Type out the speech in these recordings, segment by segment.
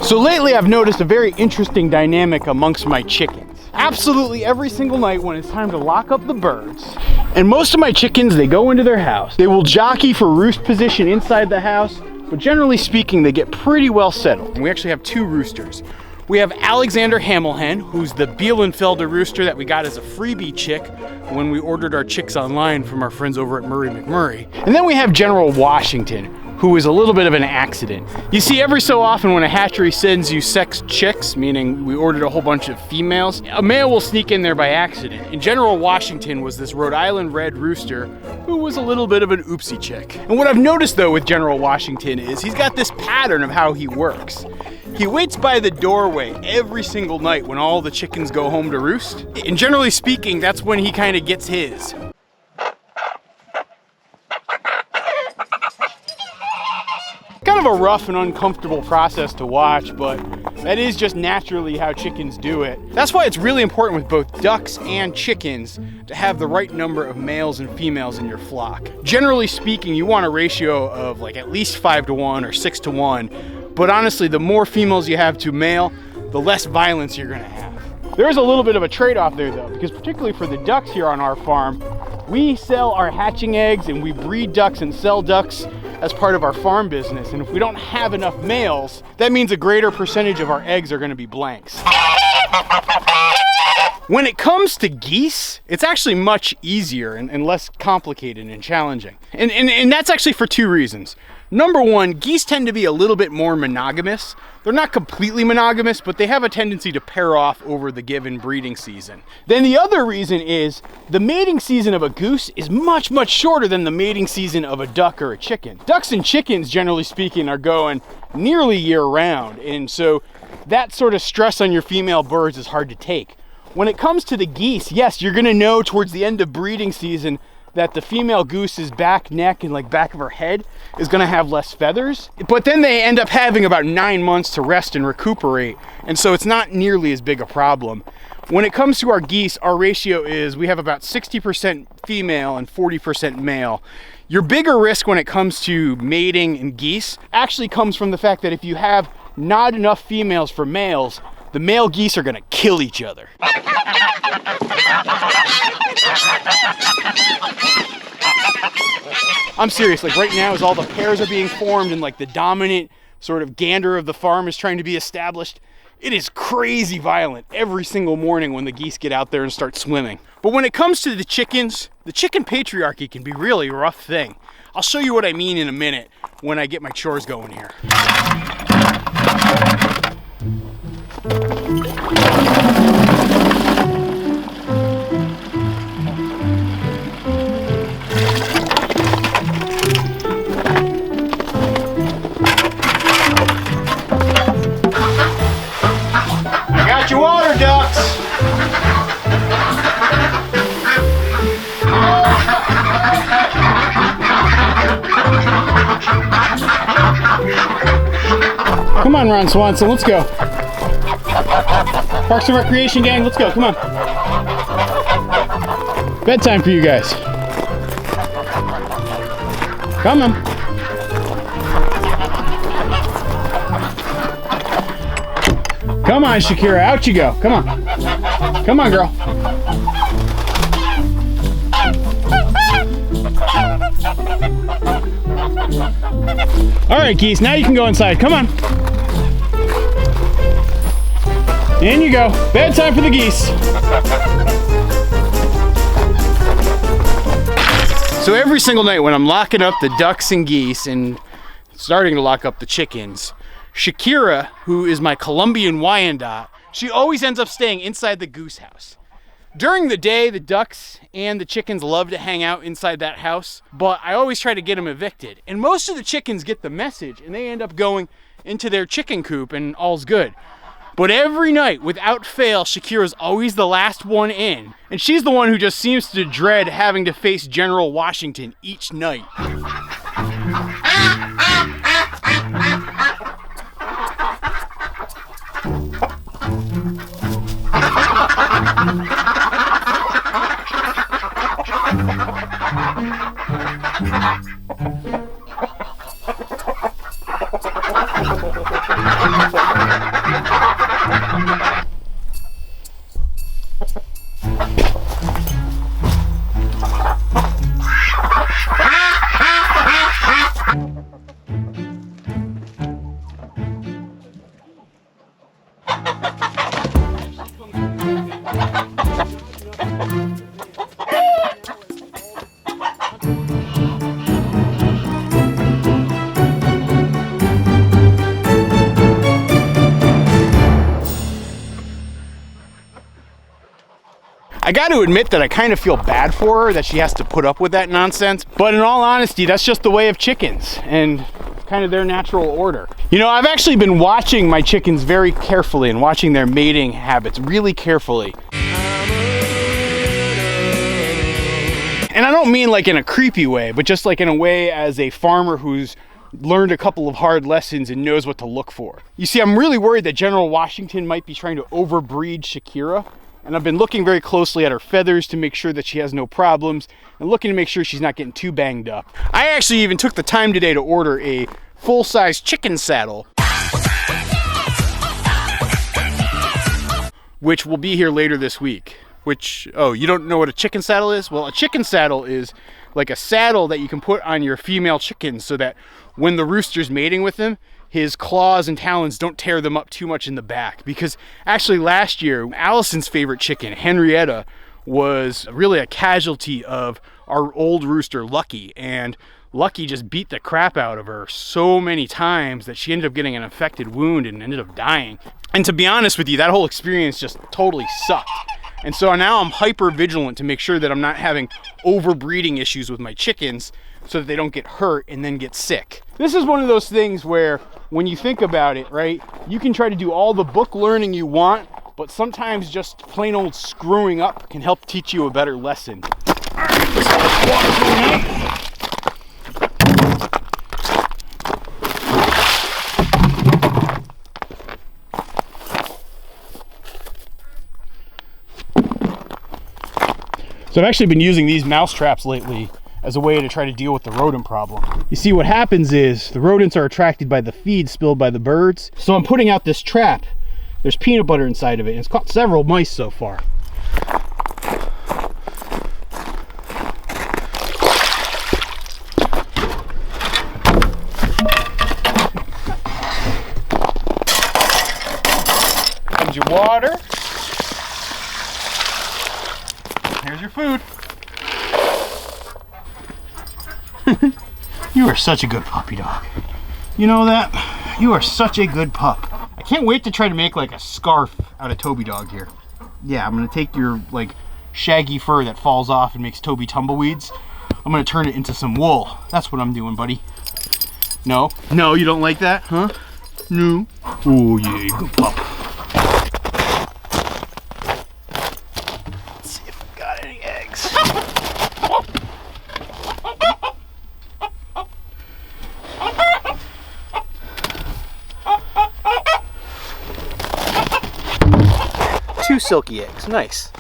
So lately I've noticed a very interesting dynamic amongst my chickens. Absolutely every single night when it's time to lock up the birds, and most of my chickens, they go into their house. They will jockey for roost position inside the house, but generally speaking, they get pretty well settled. And we actually have two roosters. We have Alexander Hamilhen, who's the Bielenfelder rooster that we got as a freebie chick when we ordered our chicks online from our friends over at Murray McMurray. And then we have General Washington, who is a little bit of an accident. You see, every so often when a hatchery sends you sex chicks, meaning we ordered a whole bunch of females, a male will sneak in there by accident. And General Washington was this Rhode Island red rooster who was a little bit of an oopsie chick. And what I've noticed though with General Washington is he's got this pattern of how he works. He waits by the doorway every single night when all the chickens go home to roost. And generally speaking, that's when he kind of gets his. Kind of a rough and uncomfortable process to watch, but that is just naturally how chickens do it. That's why it's really important with both ducks and chickens to have the right number of males and females in your flock. Generally speaking, you want a ratio of like at least 5-to-1 or 6-to-1, but honestly, the more females you have to male, the less violence you're gonna have. There is a little bit of a trade-off there though, because particularly for the ducks here on our farm, we sell our hatching eggs and we breed ducks and sell ducks as part of our farm business. And if we don't have enough males, that means a greater percentage of our eggs are gonna be blanks. When it comes to geese, it's actually much easier and less complicated and challenging. And that's actually for two reasons. Number one, geese tend to be a little bit more monogamous. They're not completely monogamous, but they have a tendency to pair off over the given breeding season. Then the other reason is the mating season of a goose is much, much shorter than the mating season of a duck or a chicken. Ducks and chickens, generally speaking, are going nearly year round. And so that sort of stress on your female birds is hard to take. When it comes to the geese, yes, you're gonna know towards the end of breeding season that the female goose's back, neck, and like back of her head is gonna have less feathers. But then they end up having about 9 months to rest and recuperate. And so it's not nearly as big a problem. When it comes to our geese, our ratio is we have about 60% female and 40% male. Your bigger risk when it comes to mating in geese actually comes from the fact that if you have not enough females for males, the male geese are gonna kill each other. I'm serious, like right now as all the pairs are being formed and like the dominant sort of gander of the farm is trying to be established, it is crazy violent every single morning when the geese get out there and start swimming. But when it comes to the chickens, the chicken patriarchy can be really a rough thing. I'll show you what I mean in a minute when I get my chores going here. Your water ducks. Come on, Ron Swanson, let's go. Parks and Recreation gang, let's go, come on. Bedtime for you guys. Come on. Come on, Shakira, out you go. Come on. Come on, girl. All right, Geese, now you can go inside. Come on. In you go. Bedtime for the geese. So every single night when I'm locking up the ducks and geese and starting to lock up the chickens, Shakira, who is my Colombian Wyandotte, she always ends up staying inside the goose house. During the day, the ducks and the chickens love to hang out inside that house, but I always try to get them evicted. And most of the chickens get the message and they end up going into their chicken coop and all's good. But every night, without fail, Shakira's always the last one in. And she's the one who just seems to dread having to face General Washington each night. I got to admit that I kind of feel bad for her that she has to put up with that nonsense, but in all honesty, that's just the way of chickens and kind of their natural order. You know, I've actually been watching my chickens very carefully and watching their mating habits really carefully. And I don't mean like in a creepy way, but just like in a way as a farmer who's learned a couple of hard lessons and knows what to look for. You see, I'm really worried that General Washington might be trying to overbreed Shakira. And I've been looking very closely at her feathers to make sure that she has no problems and looking to make sure she's not getting too banged up. I actually even took the time today to order a full-size chicken saddle, which will be here later this week. Which, oh, you don't know what a chicken saddle is? Well, a chicken saddle is like a saddle that you can put on your female chickens so that when the rooster's mating with them, his claws and talons don't tear them up too much in the back. Because actually last year, Allison's favorite chicken, Henrietta, was really a casualty of our old rooster, Lucky. And Lucky just beat the crap out of her so many times that she ended up getting an infected wound and ended up dying. And to be honest with you, that whole experience just totally sucked. And so now I'm hyper vigilant to make sure that I'm not having overbreeding issues with my chickens so that they don't get hurt and then get sick. This is one of those things where when you think about it, right, you can try to do all the book learning you want, but sometimes just plain old screwing up can help teach you a better lesson. So I've actually been using these mouse traps lately as a way to try to deal with the rodent problem. You see, what happens is the rodents are attracted by the feed spilled by the birds. So I'm putting out this trap. There's peanut butter inside of it, and it's caught several mice so far. Comes your water. Here's your food. You are such a good puppy dog. You know that? You are such a good pup. I can't wait to try to make like a scarf out of Toby dog here. Yeah, I'm gonna take your like shaggy fur that falls off and makes Toby tumbleweeds. I'm gonna turn it into some wool. That's what I'm doing, buddy. No? No, you don't like that, huh? No? Oh yeah, good pup. Let's see if I've got any eggs. Two silky eggs, nice.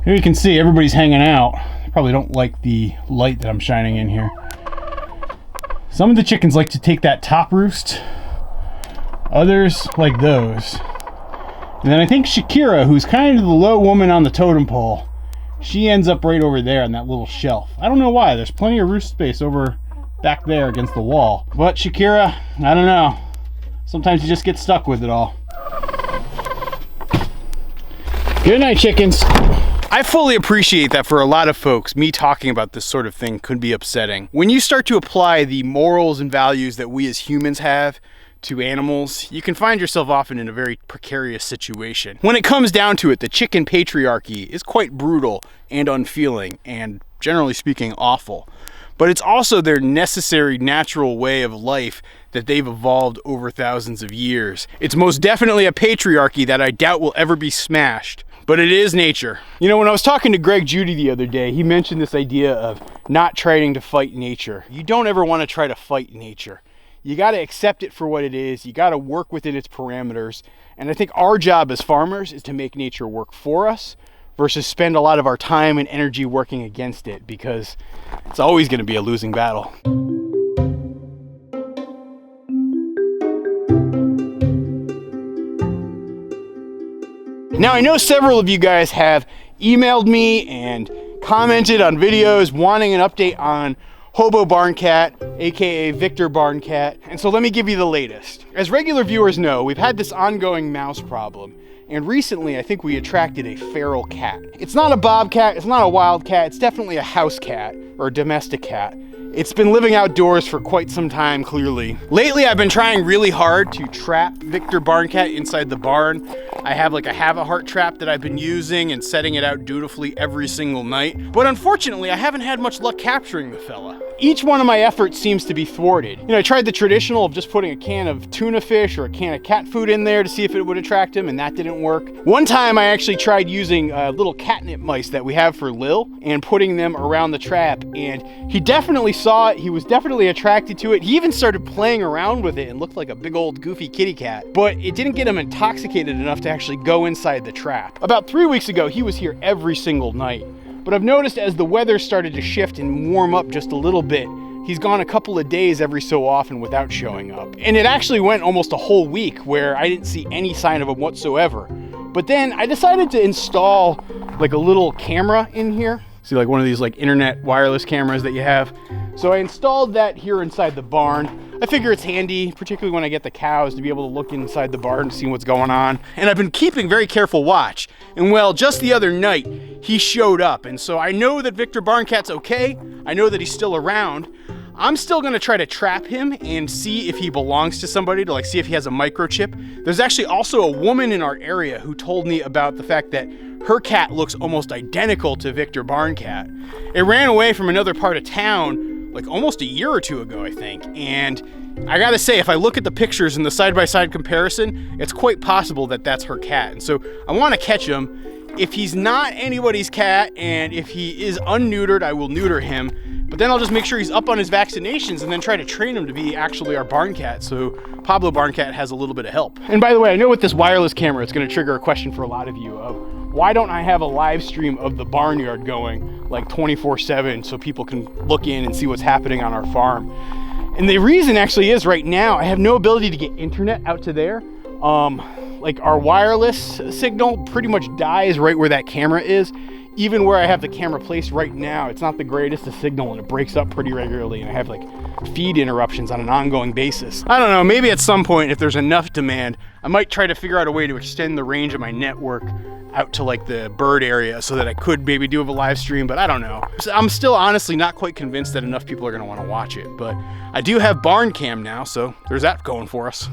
Here you can see everybody's hanging out. They probably don't like the light that I'm shining in here. Some of the chickens like to take that top roost. Others like those. And then I think Shakira, who's kind of the low woman on the totem pole, she ends up right over there on that little shelf. I don't know why. There's plenty of roost space over back there against the wall. But Shakira, I don't know. Sometimes you just get stuck with it all. Good night, chickens. I fully appreciate that for a lot of folks, me talking about this sort of thing could be upsetting. When you start to apply the morals and values that we as humans have to animals, you can find yourself often in a very precarious situation. When it comes down to it, the chicken patriarchy is quite brutal and unfeeling and, generally speaking, awful. But it's also their necessary natural way of life that they've evolved over thousands of years. It's most definitely a patriarchy that I doubt will ever be smashed, but it is nature. You know, when I was talking to Greg Judy the other day, he mentioned this idea of not trying to fight nature. You don't ever want to try to fight nature. You got to accept it for what it is. You got to work within its parameters. And I think our job as farmers is to make nature work for us versus spend a lot of our time and energy working against it, because it's always going to be a losing battle. Now, I know several of you guys have emailed me and commented on videos wanting an update on Hobo Barn Cat, aka Victor Barn Cat, and so let me give you the latest. As regular viewers know, we've had this ongoing mouse problem, and recently I think we attracted a feral cat. It's not a bobcat, it's not a wild cat, it's definitely a house cat, or a domestic cat. It's been living outdoors for quite some time, clearly. Lately, I've been trying really hard to trap Victor Barn Cat inside the barn. I have like a have-a-heart trap that I've been using and setting it out dutifully every single night. But unfortunately, I haven't had much luck capturing the fella. Each one of my efforts seems to be thwarted. You know, I tried the traditional of just putting a can of tuna fish or a can of cat food in there to see if it would attract him, and that didn't work. One time, I actually tried using little catnip mice that we have for Lil and putting them around the trap, and he definitely saw it. He was definitely attracted to it. He even started playing around with it and looked like a big old goofy kitty cat, but it didn't get him intoxicated enough to actually go inside the trap. About 3 weeks ago, he was here every single night, but I've noticed as the weather started to shift and warm up just a little bit, he's gone a couple of days every so often without showing up. And it actually went almost a whole week where I didn't see any sign of him whatsoever. But then I decided to install like a little camera in here. See, like one of these like internet wireless cameras that you have. So I installed that here inside the barn. I figure it's handy, particularly when I get the cows, to be able to look inside the barn and see what's going on. And I've been keeping very careful watch. And well, just the other night, he showed up. And so I know that Victor Barn Cat's okay. I know that he's still around. I'm still gonna try to trap him and see if he belongs to somebody, to like see if he has a microchip. There's actually also a woman in our area who told me about the fact that her cat looks almost identical to Victor Barn Cat. It ran away from another part of town like almost a year or two ago, I think. And I gotta say, if I look at the pictures in the side-by-side comparison, it's quite possible that that's her cat. And so I wanna catch him. If he's not anybody's cat, and if he is unneutered, I will neuter him. But then I'll just make sure he's up on his vaccinations and then try to train him to be actually our barn cat, so Pablo Barn Cat has a little bit of help. And by the way, I know with this wireless camera, it's gonna trigger a question for a lot of you of, why don't I have a live stream of the barnyard going like 24/7 so people can look in and see what's happening on our farm? And the reason actually is right now, I have no ability to get internet out to there. Like our wireless signal pretty much dies right where that camera is. Even where I have the camera placed right now, it's not the greatest of signal and it breaks up pretty regularly, and I have like feed interruptions on an ongoing basis. I don't know, maybe at some point if there's enough demand, I might try to figure out a way to extend the range of my network out to like the bird area so that I could maybe do a live stream, but I don't know. I'm still honestly not quite convinced that enough people are gonna wanna watch it, but I do have Barn Cam now, so there's that going for us.